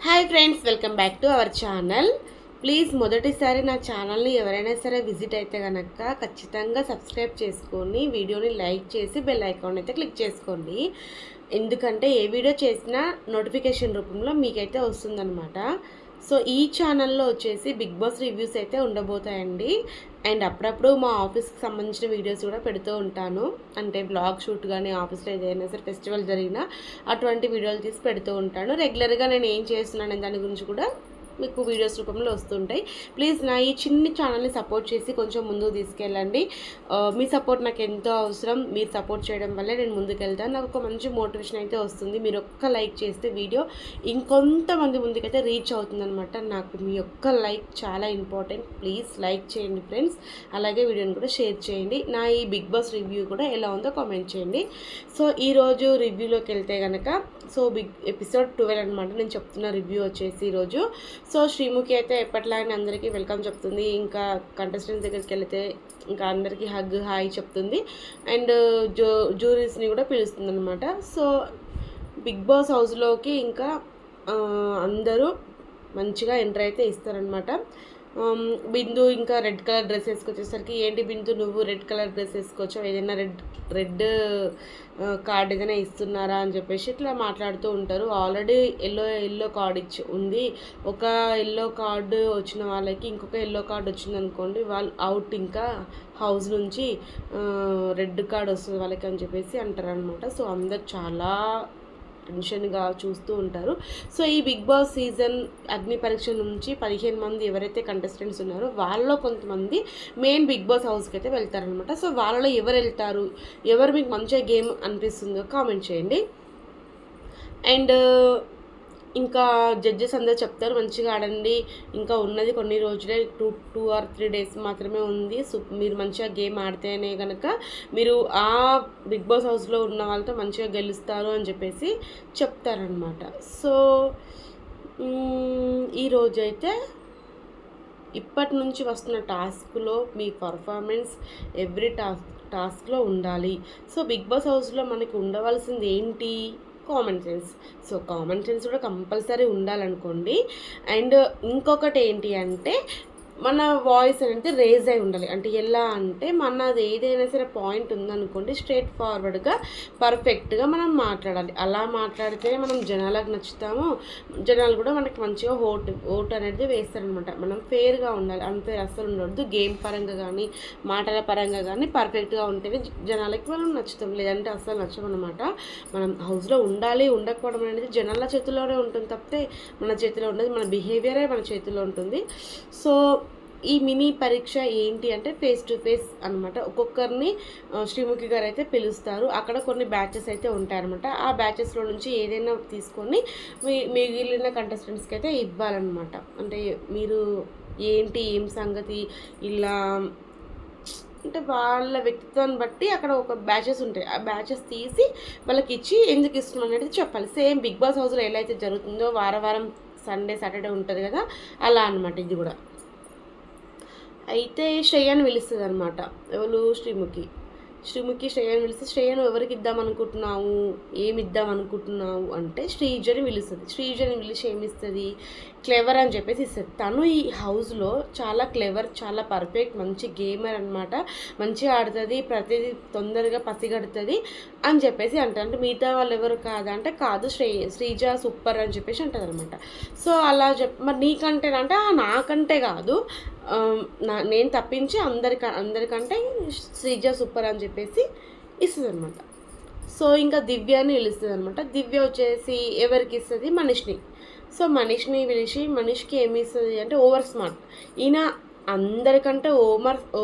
Hi friends, welcome back to our channel. Please మొదటిసారి నా ఛానల్ని ఎవరైనా సరే విజిట్ అయితే కనుక ఖచ్చితంగా సబ్స్క్రైబ్ చేసుకొని వీడియోని లైక్ చేసి బెల్ ఐకాన్ అయితే క్లిక్ చేసుకోండి. ఎందుకంటే ఏ వీడియో చేసినా నోటిఫికేషన్ రూపంలో మీకైతే వస్తుందన్నమాట. సో ఈ ఛానల్లో వచ్చేసి బిగ్ బాస్ రివ్యూస్ అయితే ఉండబోతాయండి. అండ్ అప్పుడప్పుడు మా ఆఫీస్కి సంబంధించిన వీడియోస్ కూడా పెడుతూ ఉంటాను. అంటే బ్లాగ్ షూట్ కానీ ఆఫీస్లో ఏదైనా సరే ఫెస్టివల్ జరిగినా అటువంటి వీడియోలు తీసి పెడుతూ ఉంటాను. రెగ్యులర్గా నేను ఏం చేస్తున్నాను దాని గురించి కూడా మీకు వీడియోస్ రూపంలో వస్తుంటాయి. ప్లీజ్ నా ఈ చిన్ని ఛానల్ని సపోర్ట్ చేసి కొంచెం ముందుకు తీసుకెళ్ళండి. మీ సపోర్ట్ నాకు ఎంతో అవసరం. మీరు సపోర్ట్ చేయడం వల్లే నేను ముందుకు వెళ్తాను. నాకు ఒక మంచి మోటివేషన్ అయితే వస్తుంది. మీరు ఒక్క లైక్ చేస్తే వీడియో ఇంకొంతమంది ముందుకైతే రీచ్ అవుతుందన్నమాట. నాకు మీ ఒక్క లైక్ చాలా ఇంపార్టెంట్. ప్లీజ్ లైక్ చేయండి ఫ్రెండ్స్. అలాగే వీడియోని కూడా షేర్ చేయండి. నా ఈ బిగ్ బాస్ రివ్యూ కూడా ఎలా ఉందో కామెంట్ చేయండి. సో ఈరోజు రివ్యూలోకి వెళ్తే కనుక బిగ్ ఎపిసోడ్ 12 అనమాట నేను చెప్తున్న రివ్యూ వచ్చేసి ఈరోజు. సో శ్రీముఖి అయితే ఎప్పట్లాగానే అందరికీ వెల్కమ్ చెప్తుంది. ఇంకా కంటెస్టెంట్స్ దగ్గరికి వెళితే ఇంకా అందరికీ హగ్ హాయ్ చెప్తుంది. అండ్ జ్యూరీస్ని కూడా పిలుస్తుంది అనమాట. సో బిగ్ బాస్ హౌస్లోకి ఇంకా అందరూ మంచిగా ఎంటర్ అయితే ఇస్తారనమాట. బిందు ఇంకా రెడ్ కలర్ డ్రెస్ వేసుకొచ్చేసరికి, ఏంటి బిందు నువ్వు రెడ్ కలర్ డ్రెస్ వేసుకొచ్చావు, ఏదైనా రెడ్ కార్డ్ ఏదైనా ఇస్తున్నారా అని చెప్పేసి ఇట్లా మాట్లాడుతూ ఉంటారు. ఆల్రెడీ ఎల్లో కార్డ్ ఉంది. ఒక ఎల్లో కార్డు వచ్చిన వాళ్ళకి ఇంకొక ఎల్లో కార్డు వచ్చింది అనుకోండి, వాళ్ళు అవుట్, ఇంకా హౌస్ నుంచి రెడ్ కార్డ్ వస్తుంది వాళ్ళకి అని చెప్పేసి అంటారనమాట. సో అందరు చాలా టెన్షన్గా చూస్తూ ఉంటారు. సో ఈ బిగ్ బాస్ సీజన్ అగ్ని పరీక్ష నుంచి 15 మంది ఎవరైతే కంటెస్టెంట్స్ ఉన్నారో వాళ్ళలో కొంతమంది మెయిన్ బిగ్ బాస్ హౌస్కి అయితే వెళ్తారనమాట. సో వాళ్ళలో ఎవరు వెళ్తారు, ఎవరు మీకు మంచిగా గేమ్ అనిపిస్తుందో కామెంట్ చేయండి. అండ్ ఇంకా జడ్జెస్ అందరూ చెప్తారు మంచిగా ఆడండి, ఇంకా ఉన్నది కొన్ని రోజులే, 2 or 3 days మాత్రమే ఉంది. సో మీరు మంచిగా గేమ్ ఆడితేనే కనుక మీరు ఆ బిగ్ బాస్ హౌస్లో ఉన్న వాళ్ళతో మంచిగా గెలుస్తారు అని చెప్పేసి చెప్తారనమాట. సో ఈరోజైతే ఇప్పటి నుంచి వస్తున్న టాస్క్లో మీ పర్ఫార్మెన్స్ ఎవ్రీ టాస్క్లో ఉండాలి. సో బిగ్ బాస్ హౌస్లో మనకి ఉండవలసింది ఏంటి? Common sense. So common sense కూడా కంపల్సరీ ఉండాలనుకోండి. అండ్ ఇంకొకటి ఏంటి అంటే మన వాయిస్ అనేది రేజ్ అయి ఉండాలి. అంటే ఎలా అంటే మనది ఏదైనా సరే పాయింట్ ఉందనుకోండి, స్ట్రేట్ ఫార్వర్డ్గా పర్ఫెక్ట్గా మనం మాట్లాడాలి. అలా మాట్లాడితే మనం జనాలకు నచ్చుతాము. జనాలు కూడా మనకి మంచిగా ఓటు అనేది వేస్తారనమాట. మనం ఫేర్గా ఉండాలి, అన్ఫేర్ అస్సలు ఉండవద్దు. గేమ్ పరంగా కానీ మాటల పరంగా కానీ పర్ఫెక్ట్గా ఉంటేనే జనాలకి మనం నచ్చుతాం, లేదంటే అస్సలు నచ్చమన్నమాట. మనం హౌస్లో ఉండాలి, ఉండకపోవడం అనేది జనాల చేతిలోనే ఉంటుంది తప్పితే మన చేతిలో ఉండదు. మన బిహేవియరే మన చేతిలో ఉంటుంది. సో ఈ మినీ పరీక్ష ఏంటి అంటే ఫేస్ టు ఫేస్ అనమాట. ఒక్కొక్కరిని శ్రీముఖి గారు అయితే పిలుస్తారు. అక్కడ కొన్ని బ్యాచెస్ అయితే ఉంటాయన్నమాట. ఆ బ్యాచెస్లో నుంచి ఏదైనా తీసుకొని మిగిలిన కంటెస్టెంట్స్కి అయితే ఇవ్వాలన్నమాట. అంటే మీరు ఏంటి ఏం సంగతి ఇలా అంటే వాళ్ళ వ్యక్తిత్వాన్ని బట్టి అక్కడ ఒక బ్యాచెస్ ఉంటాయి. ఆ బ్యాచెస్ తీసి వాళ్ళకి ఇచ్చి ఎందుకు ఇస్తున్నాం అనేది చెప్పాలి. సేమ్ బిగ్ బాస్ హౌస్లో ఎలా అయితే జరుగుతుందో వారం సండే సాటర్డే ఉంటుంది కదా, అలా అనమాట ఇది కూడా. అయితే శ్రేయాని పిలుస్తుంది అనమాట. ఎవరు? శ్రీముఖి శ్రేయాని పిలిస్తే, శ్రేయను ఎవరికి ఇద్దాం అనుకుంటున్నావు, ఏమి ఇద్దాం అనుకుంటున్నావు అంటే శ్రీజని పిలుస్తుంది. శ్రీజని పిలిచి ఏమిస్తుంది? క్లెవర్ అని చెప్పేసి ఇస్తుంది. తను ఈ హౌస్లో చాలా క్లెవర్, చాలా పర్ఫెక్ట్, మంచి గేమర్ అనమాట. మంచిగా ఆడుతుంది, ప్రతిదీ తొందరగా పసిగడుతుంది అని చెప్పేసి అంటారు. అంటే మిగతా వాళ్ళు ఎవరు కాదంటే కాదు, శ్రీజ సూపర్ అని చెప్పేసి అంటారు అనమాట. సో అలా మరి నీకంటేనంటే నాకంటే కాదు, నేను తప్పించి అందరికంటే శ్రీజ సూపర్ అని చెప్పేసి ఇస్తుంది అనమాట. సో ఇంకా దివ్యని పిలుస్తుంది అనమాట. దివ్య వచ్చేసి ఎవరికి ఇస్తుంది? మనీష్ని. సో మనీష్ని పిలిచి, మనీష్కి ఏమి ఇస్తుంది అంటే ఓవర్ స్మార్ట్. ఈయన అందరికంటే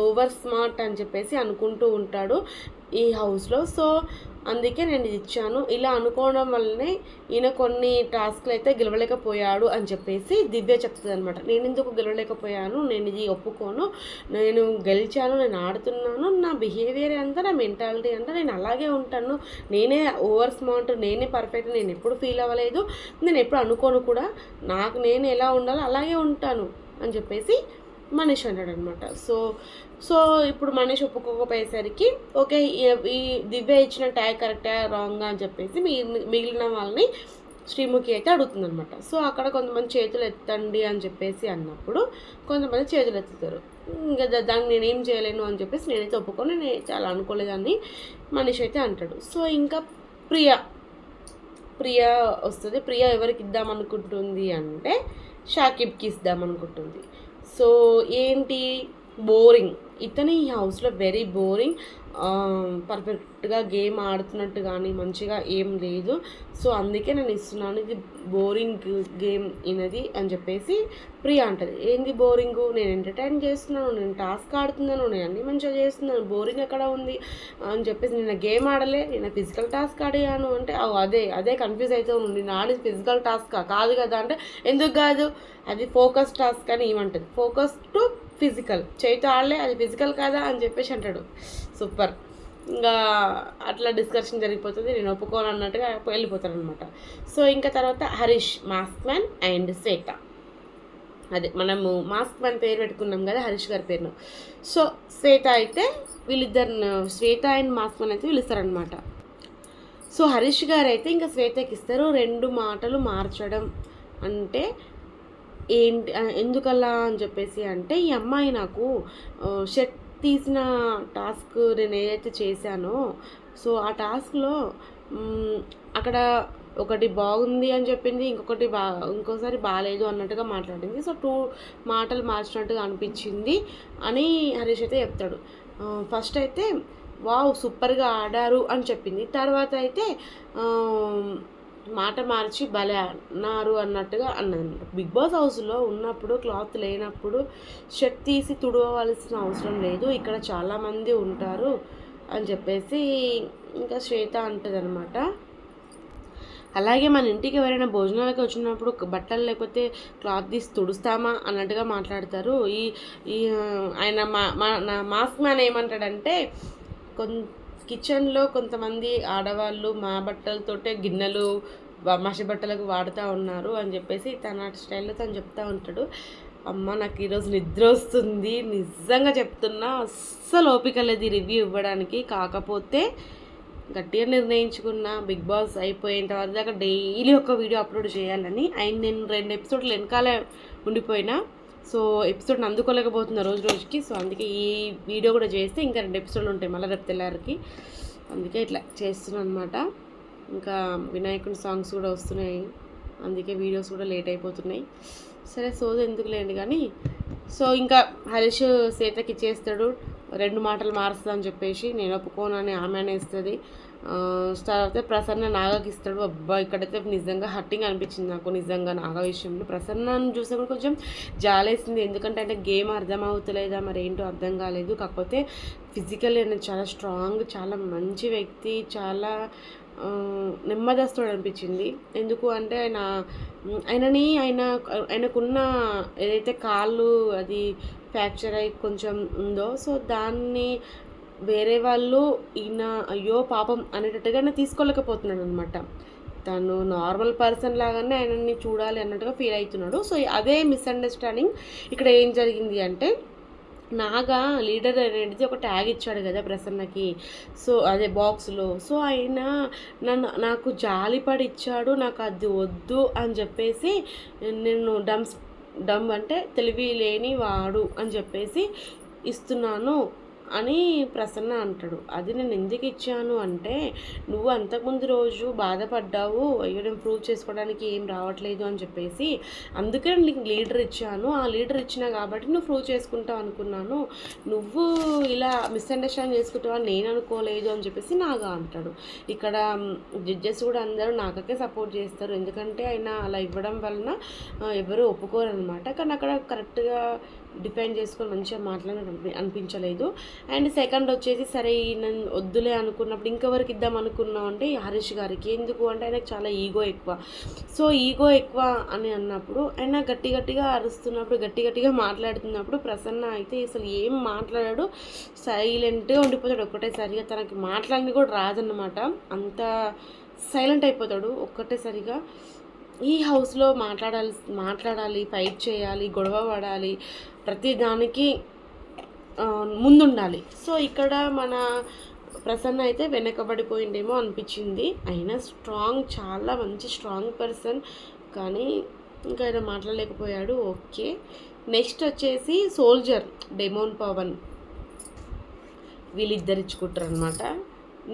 ఓవర్ స్మార్ట్ అని చెప్పేసి అనుకుంటూ ఉంటాడు ఈ హౌస్లో. సో అందుకే నేను ఇది ఇచ్చాను. ఇలా అనుకోవడం వల్లనే ఈయన కొన్ని టాస్క్లు అయితే గెలవలేకపోయాడు అని చెప్పేసి దివ్య చెప్తుంది అనమాట. నేను ఎందుకు గెలవలేకపోయాను, నేను ఇది ఒప్పుకోను, నేను గెలిచాను, నేను ఆడుతున్నాను, నా బిహేవియర్ అంతా, నా మెంటాలిటీ అంతా నేను అలాగే ఉంటాను, నేనే ఓవర్ స్మార్ట్, నేనే పర్ఫెక్ట్, నేను ఎప్పుడు ఫీల్ అవ్వలేదు, నేను ఎప్పుడు అనుకోను కూడా, నాకు నేను ఎలా ఉండాలో అలాగే ఉంటాను అని చెప్పేసి మనీష్ అన్నాడు అనమాట. సో ఇప్పుడు మనీష్ ఒప్పుకోకపోయేసరికి ఓకే ఈ దివ్య ఇచ్చిన ట్యాగ్ కరెక్టా రాంగా అని చెప్పేసి మిగిలిన వాళ్ళని శ్రీముఖి అయితే అడుగుతుందనమాట. సో అక్కడ కొంతమంది చేతులు ఎత్తండి అని చెప్పేసి అన్నప్పుడు కొంతమంది చేతులు ఎత్తుతారు. ఇంకా దాన్ని నేనేం చేయలేను అని చెప్పేసి నేనైతే ఒప్పుకొని నేను చాలా అనుకోలేదని మనిషి అయితే అంటాడు. సో ఇంకా ప్రియా వస్తుంది. ప్రియా ఎవరికి ఇద్దామనుకుంటుంది అంటే షాకిబ్కి ఇద్దామనుకుంటుంది. సో ఏంటి బోరింగ్, ఇతను ఈ హౌస్లో వెరీ బోరింగ్, పర్ఫెక్ట్గా గేమ్ ఆడుతున్నట్టు కానీ మంచిగా ఏం లేదు. సో అందుకే నేను ఇస్తున్నాను, ఇది బోరింగ్ గేమ్ ఇనది అని చెప్పేసి ప్రియా అంటది. ఏంది బోరింగు, నేను ఎంటర్టైన్ చేస్తున్నాను, నేను టాస్క్ ఆడుతున్నాను, నేను అన్నీ మంచిగా చేస్తున్నాను, బోరింగ్ ఎక్కడ ఉంది అని చెప్పేసి నిన్న గేమ్ ఆడలే, నేను ఫిజికల్ టాస్క్ ఆడాను అంటే అదే కన్ఫ్యూజ్ అయితే ఉంది. నేను ఆడేది ఫిజికల్ టాస్క్ కాదు కదా అంటే ఎందుకు కాదు, అది ఫోకస్ టాస్క్ అని ఏమంటది, ఫోకస్ టు ఫిజికల్, చేయితో ఆడలే అది ఫిజికల్ కాదా అని చెప్పేసి అంటాడు. సూపర్. ఇంకా అట్లా డిస్కషన్ జరిగిపోతుంది, నేను ఒప్పుకోను అన్నట్టుగా వెళ్ళిపోతాను అనమాట. సో ఇంకా తర్వాత హరీష్, మాస్క్ మ్యాన్ అండ్ శ్వేత, అదే మనము మాస్క్ మ్యాన్ పేరు పెట్టుకున్నాం కదా హరీష్ గారి పేరును. సో శ్వేత అయితే వీళ్ళిద్దరు, శ్వేత అండ్ మాస్క్ మ్యాన్ అయితే పిలుస్తారనమాట. సో హరీష్ గారు అయితే ఇంకా శ్వేతకి ఇస్తారు 2 మాటలు మార్చడం అంటే ఏంటి, ఎందుకలా అని చెప్పేసి అంటే ఈ అమ్మాయి నాకు షర్ట్ తీసిన టాస్క్ నేను ఏదైతే చేశానో సో ఆ టాస్క్లో అక్కడ ఒకటి బాగుంది అని చెప్పింది, ఇంకోసారి బాగాలేదు అన్నట్టుగా మాట్లాడింది. సో 2 మాటలు మార్చినట్టుగా అనిపించింది అని హరీష్ అయితే చెప్తాడు. ఫస్ట్ అయితే వావ్ సూపర్గా ఆడారు అని చెప్పింది, తర్వాత అయితే మాట మార్చి భలే అన్నారు అన్నట్టుగా అన్నది. బిగ్ బాస్ హౌస్లో ఉన్నప్పుడు క్లాత్ లేనప్పుడు షర్ట్ తీసి తుడవవలసిన అవసరం లేదు, ఇక్కడ చాలామంది ఉంటారు అని చెప్పేసి ఇంకా శ్వేత అంటది అనమాట. అలాగే మన ఇంటికి ఎవరైనా భోజనాలకి వచ్చినప్పుడు బట్టలు లేకపోతే క్లాత్ తీసి తుడుస్తామా అన్నట్టుగా మాట్లాడతారు. ఈ ఆయన మాస్క్ మ్యాన్ ఏమంటాడంటే కిచెన్లో కొంతమంది ఆడవాళ్ళు మా బట్టలతోటే గిన్నెలు మసి బట్టలకు వాడుతూ ఉన్నారు అని చెప్పేసి తన స్టైల్లో తను చెప్తూ ఉంటాడు. అమ్మ నాకు ఈరోజు నిద్ర వస్తుంది, నిజంగా చెప్తున్నా, అస్సలు ఓపిక లేదు ఈ రివ్యూ ఇవ్వడానికి. కాకపోతే గట్టిగా నిర్ణయించుకున్న బిగ్ బాస్ అయిపోయేంత వరకు దాకా డైలీ ఒక వీడియో అప్లోడ్ చేయాలని. అండ్ నేను 2 ఎపిసోడ్లు వెనకాలే ఉండిపోయినా, సో ఎపిసోడ్ని అందుకోలేకపోతున్నా రోజుకి. సో అందుకే ఈ వీడియో కూడా చేస్తే ఇంకా 2 ఎపిసోడ్లు ఉంటాయి మళ్ళీ రేపు తెల్లారికి, అందుకే ఇట్లా చేస్తున్నాను అనమాట. ఇంకా వినాయకుని సాంగ్స్ కూడా వస్తున్నాయి, అందుకే వీడియోస్ కూడా లేట్ అయిపోతున్నాయి. సరే సోది ఎందుకు లేండి కానీ. సో ఇంకా హరీష్ శ్వేతకి ఇచ్చేస్తాడు, 2 మాటలు మారుస్తుంది అని చెప్పేసి, నేను ఒప్పుకోనని ఆమె అనేస్తుంది. తర్వాత ప్రసన్న నాగకి ఇస్తాడు. అబ్బా ఇక్కడైతే నిజంగా హట్టింగ్ అనిపించింది నాకు, నిజంగా నాగ విషయంలో. ప్రసన్నను చూస్తే కూడా కొంచెం జాలేసింది, ఎందుకంటే అంటే గేమ్ అర్థం అవుతలేదా మరి ఏంటో అర్థం కాలేదు. కాకపోతే ఫిజికల్లీ అనేది చాలా స్ట్రాంగ్, చాలా మంచి వ్యక్తి, చాలా నెమ్మదస్తుడు అనిపించింది. ఎందుకు అంటే ఆయనకున్న ఏదైతే కాళ్ళు అది ఫ్రాక్చర్ అయ్యి కొంచెం ఉందో, సో దాన్ని వేరే వాళ్ళు ఈయన అయ్యో పాపం అనేటట్టుగా తీసుకోలేకపోతున్నాడు అనమాట. తను నార్మల్ పర్సన్ లాగానే ఆయనని చూడాలి అన్నట్టుగా ఫీల్ అవుతున్నాడు. సో అదే మిస్అండర్స్టాండింగ్ ఇక్కడ ఏం జరిగింది అంటే, నాగా లీడర్ అనేది ఒక ట్యాగ్ ఇచ్చాడు కదా ప్రసన్నకి, సో అదే బాక్స్లో. సో ఆయన నాకు జాలిపడి ఇచ్చాడు, నాకు అది వద్దు అని చెప్పేసి నేను డమ్ అంటే తెలివి లేని వాడు అని చెప్పేసి ఇస్తున్నాను అని ప్రసన్న అంటాడు. అది నేను ఎందుకు ఇచ్చాను అంటే, నువ్వు అంతకుముందు రోజు బాధపడ్డావు, అయ్యో నేను ప్రూవ్ చేసుకోవడానికి ఏం రావట్లేదు అని చెప్పేసి, అందుకే నీకు లీడర్ ఇచ్చాను, ఆ లీడర్ ఇచ్చినా కాబట్టి నువ్వు ప్రూవ్ చేసుకుంటావు అనుకున్నాను, నువ్వు ఇలా మిస్అండర్స్టాండ్ చేసుకుంటావు అని నేను అనుకోలేదు అని చెప్పేసి నాగా అంటాడు. ఇక్కడ జడ్జెస్ కూడా అందరూ నాగకే సపోర్ట్ చేస్తారు, ఎందుకంటే ఆయన అలా ఇవ్వడం వలన ఎవరు ఒప్పుకోరు అనమాట. కానీ అక్కడ కరెక్ట్గా డిఫైన్ చేసుకొని మంచిగా మాట్లాడినట్టు అనిపించలేదు. అండ్ సెకండ్ వచ్చేసి సరే నేను వద్దులే అనుకున్నప్పుడు ఇంకెవరికి ఇద్దాం అనుకున్నాం అంటే హరీష్ గారికి. ఎందుకు అంటే ఆయనకు చాలా ఈగో ఎక్కువ. సో ఈగో ఎక్కువ అని అన్నప్పుడు ఆయన గట్టిగా అరుస్తున్నప్పుడు, గట్టిగా మాట్లాడుతున్నప్పుడు ప్రసన్న అయితే అసలు ఏం మాట్లాడాడు, సైలెంట్గా ఉండిపోతాడు ఒక్కటేసరిగా. తనకి మాట్లాడి కూడా రాదన్నమాట, అంత సైలెంట్ అయిపోతాడు ఒక్కటేసరిగా. ఈ హౌస్లో మాట్లాడాలి, ఫైట్ చేయాలి, గొడవ పడాలి, ప్రతి దానికి ముందుండాలి. సో ఇక్కడ మన ప్రసన్న అయితే వెనకబడిపోయిందేమో అనిపించింది. అయినా స్ట్రాంగ్, చాలా మంచి స్ట్రాంగ్ పర్సన్, కానీ ఇంకా ఆయన మాట్లాడలేకపోయాడు. ఓకే, నెక్స్ట్ వచ్చేసి సోల్జర్ డెమోన్ పవన్, వీళ్ళిద్దరు ఇచ్చుకుంటారు అనమాట.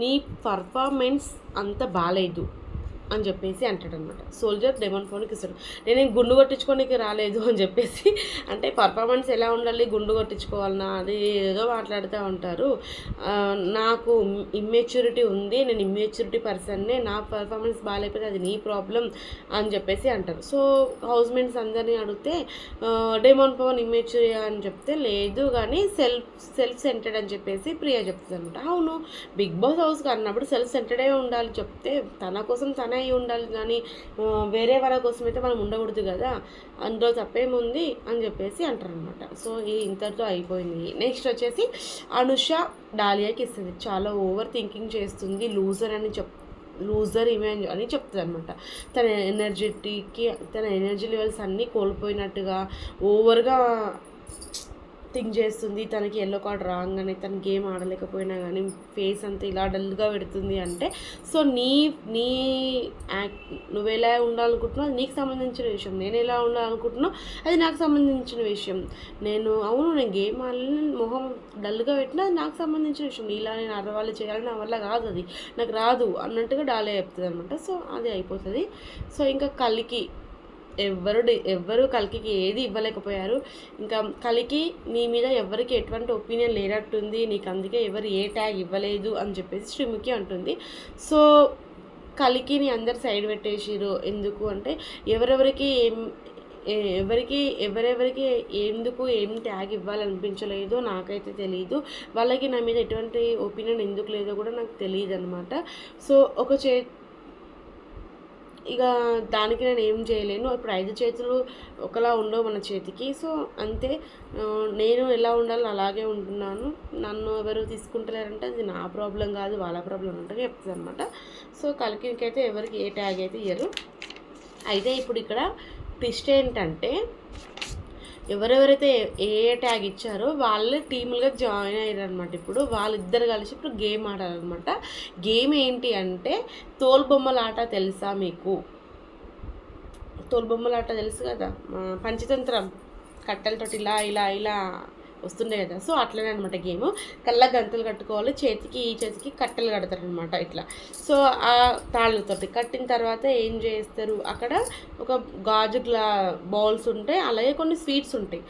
నీ పర్ఫార్మెన్స్ అంత బాగాలేదు అని చెప్పేసి అంటాడనమాట. సోల్జర్ డెమన్ ఫోన్కి ఇస్తాడు. నేనేం గుండు కొట్టించుకోనికి రాలేదు అని చెప్పేసి, అంటే పర్ఫార్మెన్స్ ఎలా ఉండాలి, గుండు కొట్టించుకోవాలన్నా అది ఏదో మాట్లాడుతూ ఉంటారు. నాకు ఇమ్మెచ్యూరిటీ ఉంది, నేను ఇమ్మెచ్యూరిటీ పర్సన్నే, నా పర్ఫార్మెన్స్ బాగాలేకపోతే అది నీ ప్రాబ్లం అని చెప్పేసి అంటారు. సో హౌస్ మేట్స్ అందరినీ అడిగితే డెమోన్ పవన్ ఇమ్మెచ్యూరి అని చెప్తే లేదు కానీ సెల్ఫ్ సెంటర్డ్ అని చెప్పేసి ప్రియా చెప్తుంది అనమాట. అవును, బిగ్ బాస్ హౌస్కి అన్నప్పుడు సెల్ఫ్ సెంటర్డే ఉండాలి, చెప్తే తన కోసం తనే అయి ఉండాలి, కానీ వేరే వాళ్ళ కోసం అయితే మనం ఉండకూడదు కదా, అందులో తప్పేముంది అని చెప్పేసి అంటారనమాట. సో ఇది ఇంతటితో అయిపోయింది. నెక్స్ట్ వచ్చేసి అనుష డాలియాకి ఇస్తుంది. చాలా ఓవర్ థింకింగ్ చేస్తుంది, లూజర్ ఇమేజ్ అని చెప్తుంది అనమాట. తన ఎనర్జీ లెవెల్స్ అన్నీ కోల్పోయినట్టుగా ఓవర్గా థింక్ చేస్తుంది. తనకి ఎల్లో కార్డ్ రాగానే తను గేమ్ ఆడలేకపోయినా కానీ ఫేస్ అంతా ఇలా డల్గా పెడుతుంది. అంటే సో నువ్వు ఎలా ఉండాలనుకుంటున్నావు అది నీకు సంబంధించిన విషయం, నేను ఎలా ఉండాలనుకుంటున్నావు అది నాకు సంబంధించిన విషయం. నేను గేమ్ ఆడని మొహం డల్గా పెట్టినా అది నాకు సంబంధించిన విషయం. ఇలా నేను అరవాలి చేయాలని నా వల్ల కాదు, అది నాకు రాదు అన్నట్టుగా డాలే చెప్తుంది అనమాట. సో అది అయిపోతుంది. సో ఇంకా కలికి ఎవ్వరు కలికి ఏది ఇవ్వలేకపోయారు. ఇంకా కలికి నీ మీద ఎవరికి ఎటువంటి ఒపీనియన్ లేనట్టుంది, నీకు అందుకే ఎవరు ఏ ట్యాగ్ ఇవ్వలేదు అని చెప్పేసి శ్రీముఖి అంటుంది. సో కలికిని అందరు సైడ్ పెట్టేసిరు. ఎందుకు అంటే ఎవరెవరికి ఎందుకు ఏం ట్యాగ్ ఇవ్వాలనిపించలేదో నాకైతే తెలియదు, వాళ్ళకి నా మీద ఎటువంటి ఒపీనియన్ ఎందుకు లేదో కూడా నాకు తెలియదు అనమాట. సో ఇక దానికి నేను ఏం చేయలేను. ఇప్పుడు 5 చేతులు ఒకలా ఉండవు మన చేతికి. సో అంతే, నేను ఎలా ఉండాలో అలాగే ఉంటున్నాను. నన్ను ఎవరు తీసుకుంటలేరంటే అది నా ప్రాబ్లం కాదు, వాళ్ళ ప్రాబ్లం అంటే చెప్తుంది అనమాట. సో కలికికైతే ఎవరికి ఏ ట్యాగ్ అయితే ఇయ్యరు. అయితే ఇప్పుడు ఇక్కడ ట్విస్ట్ ఏంటంటే ఎవరెవరైతే ఏ ట్యాగ్ ఇచ్చారో వాళ్ళే టీములుగా జాయిన్ అయ్యారు అనమాట. ఇప్పుడు వాళ్ళిద్దరు కలిసి ఇప్పుడు గేమ్ ఆడారనమాట. గేమ్ ఏంటి అంటే తోలుబొమ్మలాట తెలుసా మీకు? తోలుబొమ్మలాట తెలుసు కదా, పంచతంత్రం, కట్టెలతోటి ఇలా ఇలా ఇలా వస్తుండే కదా. సో అట్లనే అనమాట గేమ్. కళ్ళ గంతలు కట్టుకోవాలి, ఈ చేతికి కట్టెలు కడతారనమాట ఇట్లా. సో ఆ తాళ్ళతోటి కట్టిన తర్వాత ఏం చేస్తారు, అక్కడ ఒక గాజు బౌల్స్ ఉంటాయి, అలాగే కొన్ని స్వీట్స్ ఉంటాయి.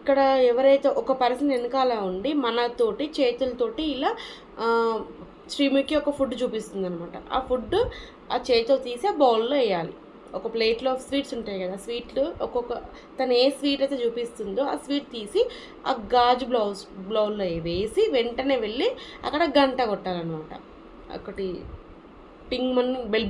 ఇక్కడ ఎవరైతే ఒక పర్సన్ వెనకాల ఉండి మనతోటి చేతులతోటి ఇలా శ్రీముఖి ఒక ఫుడ్ చూపిస్తుంది అనమాట. ఆ ఫుడ్ ఆ చేతితో తీసి ఆ బౌల్లో వేయాలి. ఒక ప్లేట్లో స్వీట్స్ ఉంటాయి కదా, స్వీట్లు తను ఏ స్వీట్ అయితే చూపిస్తుందో ఆ స్వీట్ తీసి ఆ గాజు బ్లౌల్లో వేసి వెంటనే వెళ్ళి అక్కడ గంట కొట్టాలన్నమాట. ఒకటి పింగ్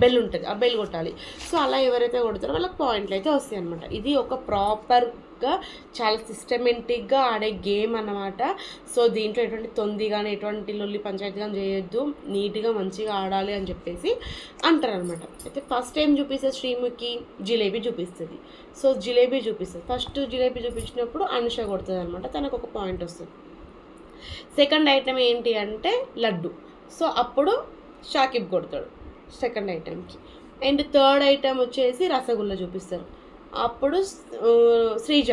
బెల్ ఉంటుంది, ఆ బెల్ కొట్టాలి. సో అలా ఎవరైతే కొడతారో వాళ్ళకి పాయింట్లు అయితే వస్తాయి అనమాట. ఇది ఒక ప్రాపర్గా చాలా సిస్టమేటిక్గా ఆడే గేమ్ అన్నమాట. సో దీంట్లో ఎటువంటి తొంది కానీ ఎటువంటి లొల్లి పంచాయతీ కానీ చేయొద్దు, నీట్గా మంచిగా ఆడాలి అని చెప్పేసి అంటారు అనమాట. అయితే ఫస్ట్ టైం చూపిస్తుంది శ్రీముఖి జిలేబీ చూపిస్తుంది. సో జిలేబీ చూపిస్తుంది. ఫస్ట్ జిలేబీ చూపించినప్పుడు అనుష కొడుతుంది అనమాట, తనకు ఒక పాయింట్ వస్తుంది. సెకండ్ ఐటెం ఏంటి అంటే లడ్డు. సో అప్పుడు షాకిబ్ కొడతాడు సెకండ్ ఐటెంకి. అండ్ థర్డ్ ఐటెం వచ్చేసి రసగుల్లా చూపిస్తారు. అప్పుడు శ్రీజ,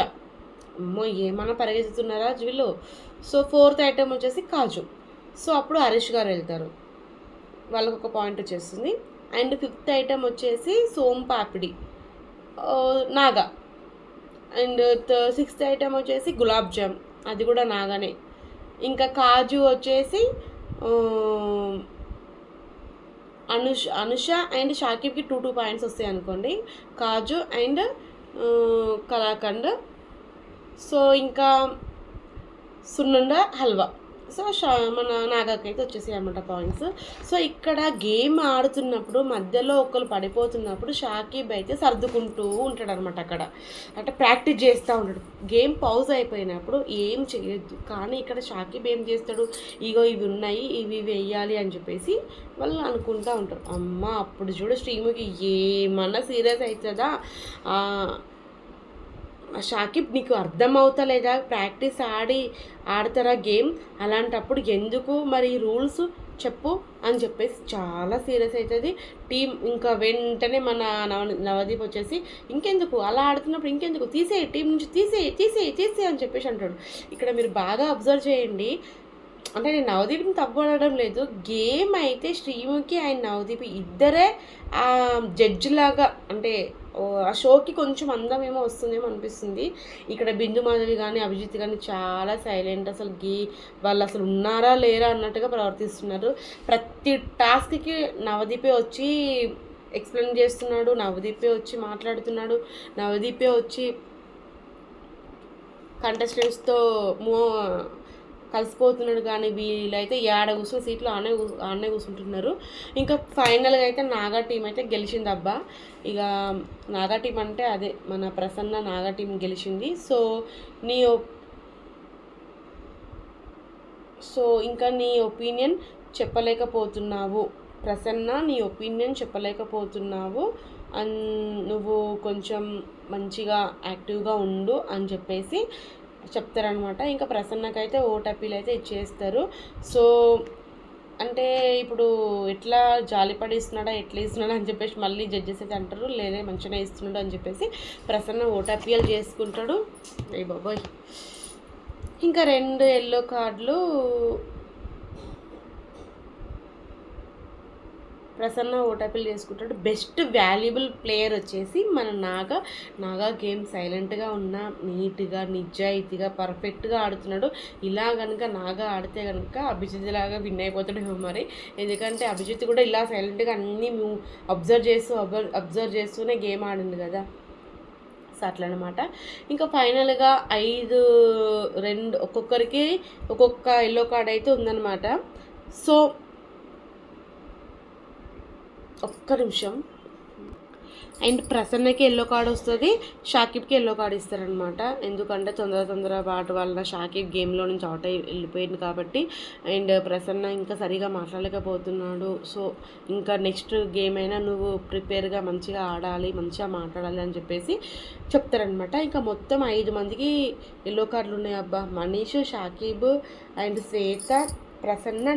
అమ్మో ఏమన్నా పరిగెత్తుతున్నారా వీళ్ళు. సో ఫోర్త్ ఐటెం వచ్చేసి కాజు. సో అప్పుడు హరీష్ గారు వెళ్తారు, వాళ్ళకు ఒక పాయింట్ వచ్చేస్తుంది. అండ్ ఫిఫ్త్ ఐటెం వచ్చేసి soan papdi, Naga. And sixth item వచ్చేసి గులాబ్ జామ్, అది కూడా నాగానే. ఇంకా కాజు వచ్చేసి అనుష అండ్ షాకిబ్కి 2 పాయింట్స్ వస్తాయి అనుకోండి, కాజు అండ్ కలాకండ్. సో ఇంకా సున్నుండ హల్వా. సో మన నాగాకైతే వచ్చేసాయి అన్నమాట పాయింట్స్. సో ఇక్కడ గేమ్ ఆడుతున్నప్పుడు మధ్యలో ఒకరు పడిపోతున్నప్పుడు షాకిబ్ అయితే సర్దుకుంటూ ఉంటాడు అనమాట. అక్కడ అంటే ప్రాక్టీస్ చేస్తూ ఉంటాడు. గేమ్ పౌజ్ అయిపోయినప్పుడు ఏం చేయొద్దు, కానీ ఇక్కడ షాకిబ్ ఏం చేస్తాడు, ఇగో ఇవి ఉన్నాయి, ఇవి వేయాలి అని చెప్పేసి వాళ్ళు అనుకుంటూ ఉంటారు. అమ్మ అప్పుడు చూడు శ్రీముఖి ఏమన్నా సీరియస్ అవుతుందా, షాకిబ్ నీకు అర్థం అవుతలేదా, ప్రాక్టీస్ ఆడతారా గేమ్, అలాంటప్పుడు ఎందుకు మరి రూల్స్ చెప్పు అని చెప్పేసి చాలా సీరియస్ అవుతుంది టీం. ఇంకా వెంటనే మన నవదీప్ వచ్చేసి ఇంకెందుకు అలా ఆడుతున్నప్పుడు ఇంకెందుకు తీసేయి, టీం నుంచి తీసేయి అని చెప్పేసి అంటాడు. ఇక్కడ మీరు బాగా అబ్జర్వ్ చేయండి, అంటే నేను నవదీప్ని తప్పడడం లేదు, గేమ్ అయితే శ్రీముఖి అండ్ నవదీప్ ఇద్దరే జడ్జి లాగా, అంటే ఆ షోకి కొంచెం అందం ఏమో వస్తుందేమో అనిపిస్తుంది. ఇక్కడ బిందు మాధవి కానీ అభిజిత్ కానీ చాలా సైలెంట్, అసలు వాళ్ళు అసలు ఉన్నారా లేరా అన్నట్టుగా ప్రవర్తిస్తున్నారు. ప్రతి టాస్క్కి నవదీపే వచ్చి ఎక్స్ప్లెయిన్ చేస్తున్నాడు, నవదీపే వచ్చి మాట్లాడుతున్నాడు, నవదీపే వచ్చి కంటెస్టెంట్స్తో కలిసిపోతున్నాడు. కానీ వీళ్ళైతే కూర్చున్న సీట్లో ఆడనే కూర్చుంటున్నారు. ఇంకా ఫైనల్గా అయితే నాగా టీం అయితే గెలిచింది అబ్బా. ఇక నాగా టీం అంటే అదే మన ప్రసన్న నాగా టీం గెలిచింది. ఇంకా నీ ఒపీనియన్ చెప్పలేకపోతున్నావు ప్రసన్న, నీ ఒపీనియన్ చెప్పలేకపోతున్నావు, నువ్వు కొంచెం మంచిగా యాక్టివ్గా ఉండు అని చెప్పేసి చెప్తారనమాట. ఇంకా ప్రసన్నకైతే ఓటపీలు అయితే ఇచ్చేస్తారు. సో అంటే ఇప్పుడు ఎట్లా జాలిపడి ఇస్తున్నాడా, ఎట్లా ఇస్తున్నాడా అని చెప్పేసి మళ్ళీ జడ్జెస్ అయితే అంటారు, లేదే మంచిగా ఇస్తున్నాడు అని చెప్పేసి ప్రసన్న ఓటపీలు చేసుకుంటాడు. అయ్యి బాబోయ్, ఇంకా 2 ఎల్లో కార్డులు ప్రసన్న ఓటపీలు చేసుకుంటాడు. బెస్ట్ వాల్యుబుల్ ప్లేయర్ వచ్చేసి మన నాగా గేమ్ సైలెంట్గా ఉన్న, నీట్గా నిజాయితీగా పర్ఫెక్ట్గా ఆడుతున్నాడు. ఇలా కనుక నాగా ఆడితే కనుక అభిజిత్ లాగా విన్ అయిపోతాడేమో మరి, ఎందుకంటే అభిజిత్ కూడా ఇలా సైలెంట్గా అన్నీ అబ్జర్వ్ చేస్తూనే గేమ్ ఆడింది కదా. సో అట్లా అనమాట. ఇంకా ఫైనల్గా 2 ఒక్కొక్కరికి ఒక్కొక్క ఎల్లో కార్డ్ అయితే ఉందన్నమాట. సో ఒక్క నిమిషం. అండ్ ప్రసన్నకి ఎల్లో కార్డ్ వస్తుంది, షాకిబ్కి ఎల్లో కార్డ్ ఇస్తారనమాట. ఎందుకంటే తొందర వాటి వలన షాకిబ్ గేమ్లో నుంచి అవుట్ వెళ్ళిపోయింది కాబట్టి. అండ్ ప్రసన్న ఇంకా సరిగా మాట్లాడలేకపోతున్నాడు. సో ఇంకా నెక్స్ట్ గేమ్ అయినా నువ్వు ప్రిపేర్గా మంచిగా ఆడాలి, మంచిగా మాట్లాడాలి అని చెప్పేసి చెప్తారనమాట. ఇంకా మొత్తం 5 మందికి ఎల్లో కార్డులు ఉన్నాయి అబ్బా. Manish, Shakib and Shweta, Prasanna,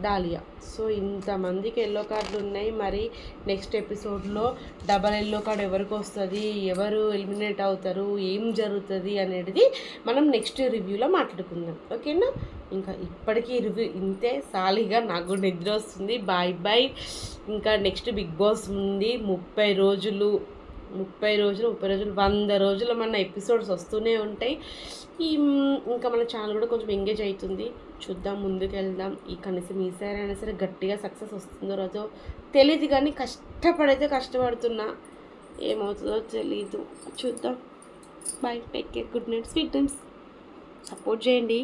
dahlia. So ఇంతమందికి ఎల్లో కార్డులు ఉన్నాయి. మరి నెక్స్ట్ ఎపిసోడ్లో డబల్ ఎల్లో కార్డ్ ఎవరికి వస్తుంది, ఎవరు ఎలిమినేట్ అవుతారు, ఏం జరుగుతుంది అనేది మనం నెక్స్ట్ రివ్యూలో మాట్లాడుకుందాం, ఓకేనా. ఇంకా ఇప్పటికీ రివ్యూ ఇంతే, సాలిగా నాకు నిద్ర వస్తుంది. బాయ్. ఇంకా నెక్స్ట్ బిగ్ బాస్ ఉంది. 30 రోజులు 100 రోజులు మన ఎపిసోడ్స్ వస్తూనే ఉంటాయి. ఇంకా మన ఛానల్ కూడా కొంచెం ఎంగేజ్ అవుతుంది. చూద్దాం, ముందుకు వెళ్దాం. ఈ కనీసం ఈసారి అయినా సరే గట్టిగా సక్సెస్ వస్తుందో రాదో తెలియదు, కానీ కష్టపడుతున్నా, ఏమవుతుందో తెలీదు. చూద్దాం. Bye, take care, good night, sweet dreams. Support చేయండి.